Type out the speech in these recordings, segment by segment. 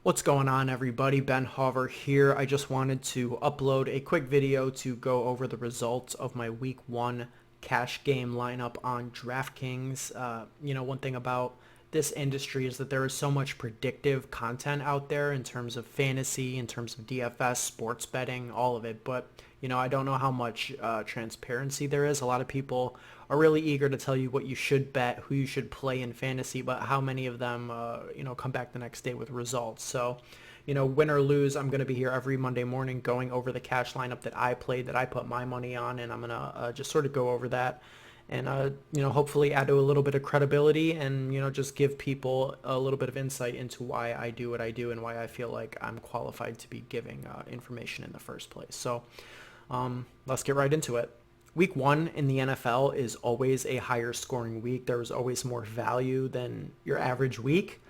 What's going on, everybody? Ben Hover here. I just wanted to upload a quick video to go over the results of my week one cash game lineup on DraftKings. One thing about this industry is that there is so much predictive content out there in terms of fantasy, in terms of DFS, sports betting, all of it. But, I don't know how much transparency there is. A lot of people are really eager to tell you what you should bet, who you should play in fantasy, but how many of them, come back the next day with results. So, win or lose, I'm going to be here every Monday morning going over the cash lineup that I played, that I put my money on, and I'm going to just sort of go over that and, hopefully add to a little bit of credibility and, just give people a little bit of insight into why I do what I do and why I feel like I'm qualified to be giving information in the first place. So let's get right into it. Week one in the NFL is always a higher scoring week. There is always more value than your average week.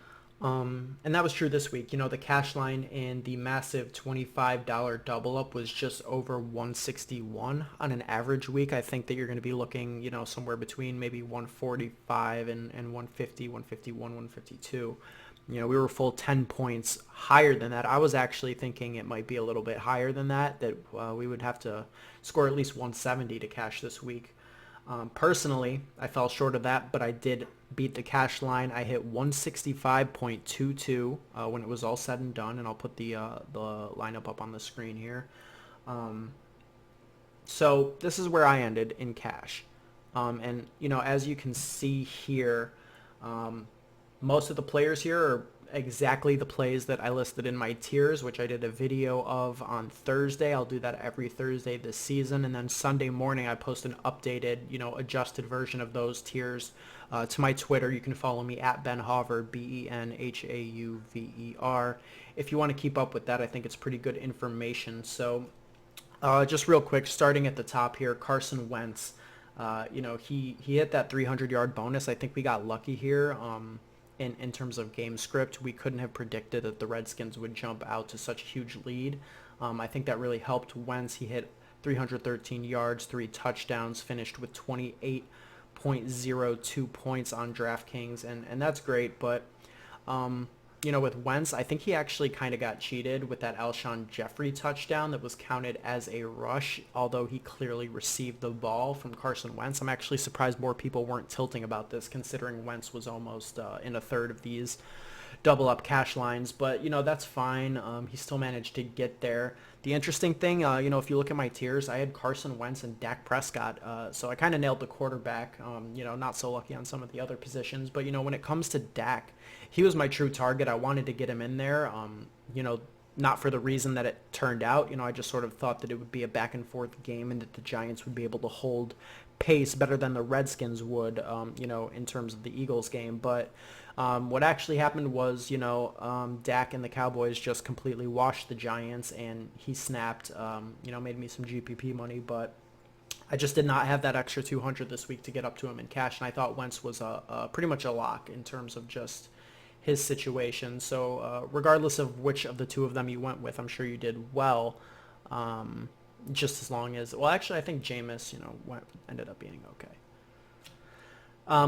And that was true this week. The cash line in the massive $25 double up was just over 161 on an average week. I think that you're going to be looking, somewhere between maybe 145 and 150, 151, 152. We were full 10 points higher than that. I was actually thinking it might be a little bit higher than that we would have to score at least 170 to cash this week. Personally, I fell short of that, but I did beat the cash line. I hit 165.22 when it was all said and done, and I'll put the lineup up on the screen here. So this is where I ended in cash. And, as you can see here, most of the players here are exactly the plays that I listed in my tiers, which I did a video of on Thursday. I'll do that every Thursday this season. And then Sunday morning, I post an updated, adjusted version of those tiers to my Twitter. You can follow me at Ben Hauver, BenHauver. If you want to keep up with that, I think it's pretty good information. So just real quick, starting at the top here, Carson Wentz. He hit that 300-yard bonus. I think we got lucky here. In terms of game script, we couldn't have predicted that the Redskins would jump out to such a huge lead. I think that really helped Wentz. He hit 313 yards, 3 touchdowns, finished with 28.02 points on DraftKings, and that's great. But with Wentz, I think he actually kind of got cheated with that Alshon Jeffrey touchdown that was counted as a rush, although he clearly received the ball from Carson Wentz. I'm actually surprised more people weren't tilting about this, considering Wentz was almost in a third of these double up cash lines, but that's fine. He still managed to get there. The interesting thing, if you look at my tiers, I had Carson Wentz and Dak Prescott, so I kind of nailed the quarterback. Not so lucky on some of the other positions, but when it comes to Dak, he was my true target. I wanted to get him in there. Not for the reason that it turned out. I just sort of thought that it would be a back and forth game and that the Giants would be able to hold pace better than the Redskins would, in terms of the Eagles game. But what actually happened was, Dak and the Cowboys just completely washed the Giants, and he snapped, made me some GPP money. But I just did not have that extra 200 this week to get up to him in cash, and I thought Wentz was pretty much a lock in terms of just his situation. So regardless of which of the two of them you went with, I'm sure you did well. Just as long as, well, actually, I think Jameis, ended up being okay.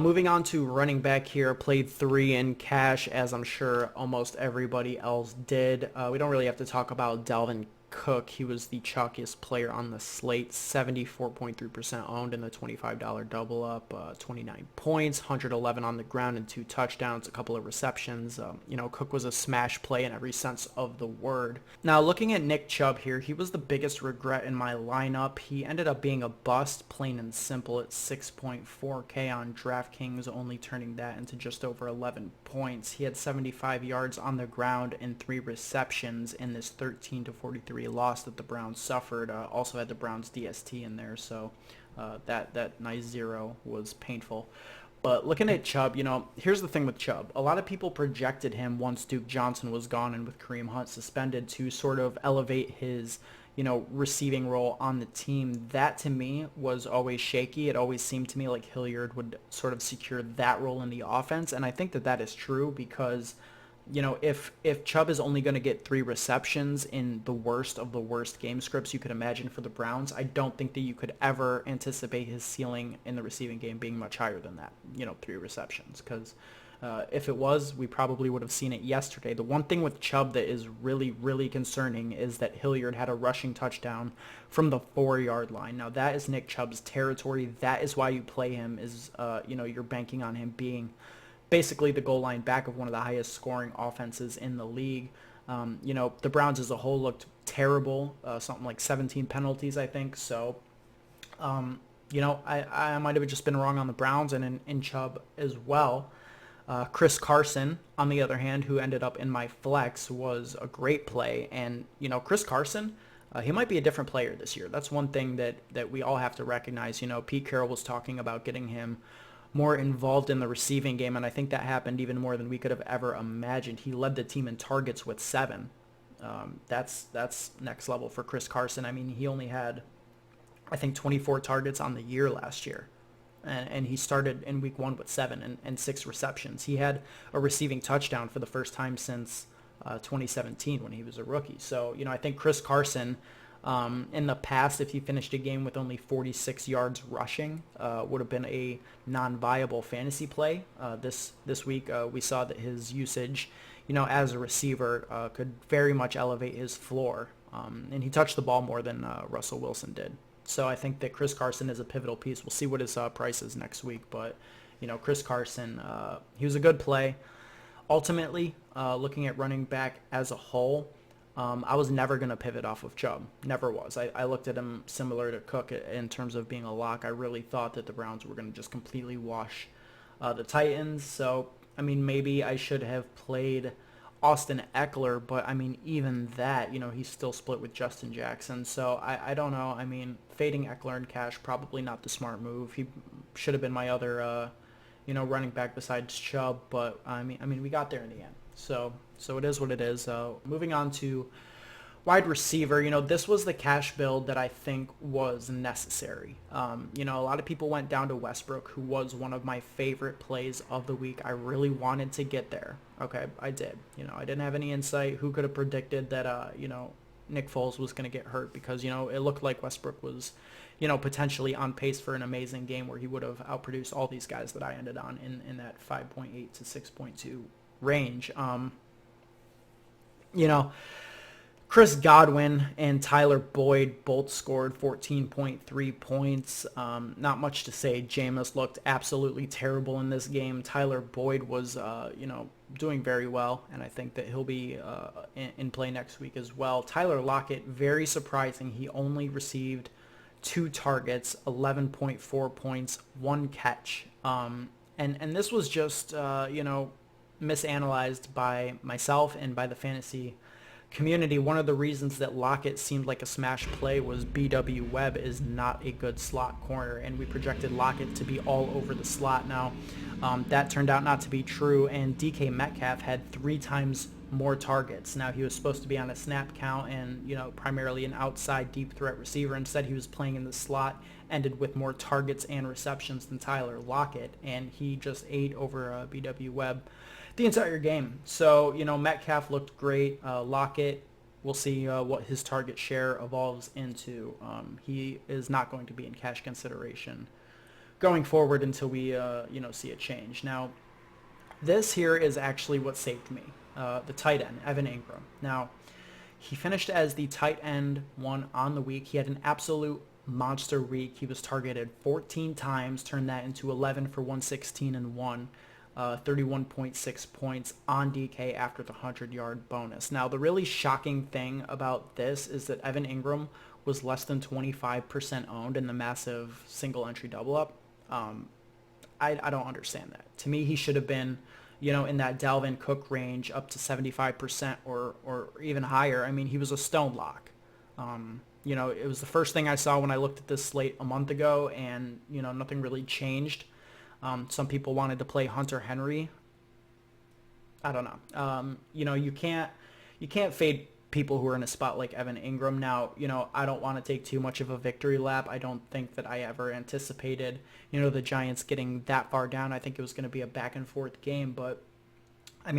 Moving on to running back here, played 3 in cash, as I'm sure almost everybody else did. We don't really have to talk about Dalvin Cook. He was the chalkiest player on the slate, 74.3% owned in the $25 double up, 29 points, 111 on the ground and 2 touchdowns, a couple of receptions. Cook was a smash play in every sense of the word. Now, looking at Nick Chubb here, he was the biggest regret in my lineup. He ended up being a bust, plain and simple, at 6.4K on DraftKings, only turning that into just over 11 points. He had 75 yards on the ground and 3 receptions in this 13-43 loss that the Browns suffered. Also had the Browns DST in there, so that nice 0 was painful. But looking at Chubb, here's the thing with Chubb. A lot of people projected him once Duke Johnson was gone and with Kareem Hunt suspended to sort of elevate his, receiving role on the team. That to me was always shaky. It always seemed to me like Hilliard would sort of secure that role in the offense, and I think that is true because if Chubb is only going to get 3 receptions in the worst of the worst game scripts you could imagine for the Browns, I don't think that you could ever anticipate his ceiling in the receiving game being much higher than that, 3 receptions. Because, If it was, we probably would have seen it yesterday. The one thing with Chubb that is really, really concerning is that Hilliard had a rushing touchdown from the 4-yard line. Now, that is Nick Chubb's territory. That is why you play him, is, you're banking on him being basically the goal line back of one of the highest scoring offenses in the league. The Browns as a whole looked terrible, something like 17 penalties, I think. So, I might have just been wrong on the Browns and in Chubb as well. Chris Carson, on the other hand, who ended up in my flex, was a great play. And, Chris Carson, he might be a different player this year. That's one thing that we all have to recognize. Pete Carroll was talking about getting him more involved in the receiving game, and I think that happened even more than we could have ever imagined. He led the team in targets with 7. That's next level for Chris Carson. I mean, he only had, I think, 24 targets on the year last year. And he started in week 1 with 7 and 6 receptions. He had a receiving touchdown for the first time since 2017 when he was a rookie. So, I think Chris Carson, in the past, if he finished a game with only 46 yards rushing, would have been a non-viable fantasy play. This week, we saw that his usage, as a receiver, could very much elevate his floor. And he touched the ball more than Russell Wilson did. So I think that Chris Carson is a pivotal piece. We'll see what his price is next week. But, Chris Carson, he was a good play. Ultimately, looking at running back as a whole, I was never going to pivot off of Chubb. Never was. I looked at him similar to Cook in terms of being a lock. I really thought that the Browns were going to just completely wash the Titans. So, maybe I should have played Austin Eckler, but even that, he's still split with Justin Jackson. So I don't know. Fading Eckler in cash, probably not the smart move. He should have been my other, running back besides Chubb, but we got there in the end. So it is what it is. Moving on to wide receiver, this was the cash build that I think was necessary. A lot of people went down to Westbrook, who was one of my favorite plays of the week. I really wanted to get there. Okay, I did. I didn't have any insight. Who could have predicted that, Nick Foles was going to get hurt, because, it looked like Westbrook was, potentially on pace for an amazing game where he would have outproduced all these guys that I ended on in that 5.8 to 6.2 range. Chris Godwin and Tyler Boyd both scored 14.3 points. Not much to say. Jameis looked absolutely terrible in this game. Tyler Boyd was, doing very well, and I think that he'll be in play next week as well. Tyler Lockett, very surprising. He only received 2 targets, 11.4 points, 1 catch. And this was just, misanalyzed by myself and by the fantasy community. One of the reasons that Lockett seemed like a smash play was B.W. Webb is not a good slot corner, and we projected Lockett to be all over the slot. Now, that turned out not to be true, and DK Metcalf had 3 times more targets. Now, he was supposed to be on a snap count and, primarily an outside deep threat receiver. Instead, he was playing in the slot, ended with more targets and receptions than Tyler Lockett, and he just ate over B.W. Webb the entire game. So, Metcalf looked great. Lockett, we'll see what his target share evolves into. He is not going to be in cash consideration going forward until we, see a change. Now, this here is actually what saved me. The tight end, Evan Ingram. Now, he finished as the tight end 1 on the week. He had an absolute monster week. He was targeted 14 times, turned that into 11 for 116 and 1. 31.6 points on DK after the 100-yard bonus. Now, the really shocking thing about this is that Evan Ingram was less than 25% owned in the massive single entry double up. I don't understand that. To me, he should have been, in that Dalvin Cook range up to 75% or even higher. He was a stone lock. It was the first thing I saw when I looked at this slate a month ago, and, nothing really changed. Some people wanted to play Hunter Henry. I don't know. You can't fade people who are in a spot like Evan Ingram. Now, I don't want to take too much of a victory lap. I don't think that I ever anticipated, the Giants getting that far down. I think it was going to be a back and forth game, but I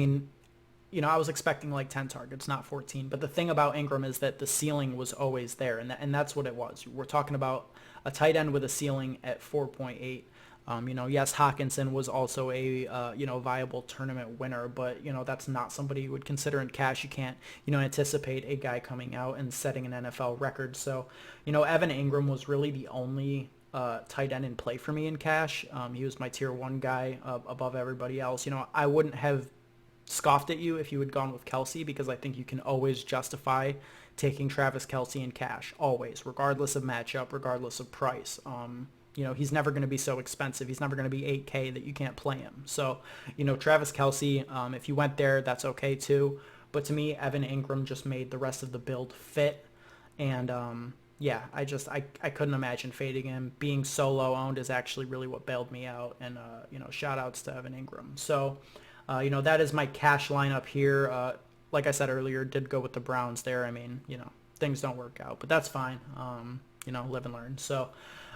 was expecting like 10 targets, not 14. But the thing about Ingram is that the ceiling was always there, and that's what it was. We're talking about a tight end with a ceiling at 4.8. Yes, Hawkinson was also a viable tournament winner, but that's not somebody you would consider in cash. You can't anticipate a guy coming out and setting an NFL record. So Evan Ingram was really the only tight end in play for me in cash. He was my tier 1 guy above everybody else. I wouldn't have scoffed at you if you had gone with Kelsey, because I think you can always justify taking Travis Kelsey in cash, always, regardless of matchup, regardless of price. He's never going to be so expensive. He's never going to be 8K that you can't play him. So, Travis Kelsey, if you went there, that's okay too. But to me, Evan Ingram just made the rest of the build fit. And yeah, I couldn't imagine fading him. Being solo owned is actually really what bailed me out. And, shout outs to Evan Ingram. So, that is my cash lineup here. Like I said earlier, did go with the Browns there. I mean, things don't work out, but that's fine. Live and learn. So,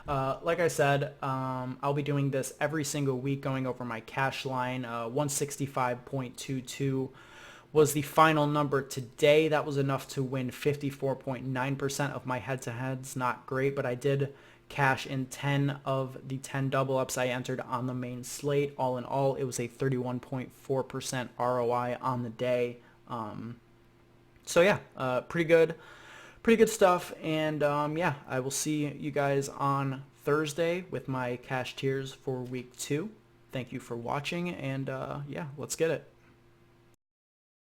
like I said, I'll be doing this every single week, going over my cash line. 165.22 was the final number today. That was enough to win 54.9% of my head-to-heads. Not great, but I did cash in 10 of the 10 double ups I entered on the main slate. All in all, it was a 31.4% ROI on the day. So yeah, pretty good stuff. And yeah, I will see you guys on Thursday with my cash tiers for week 2. Thank you for watching, and yeah, let's get it.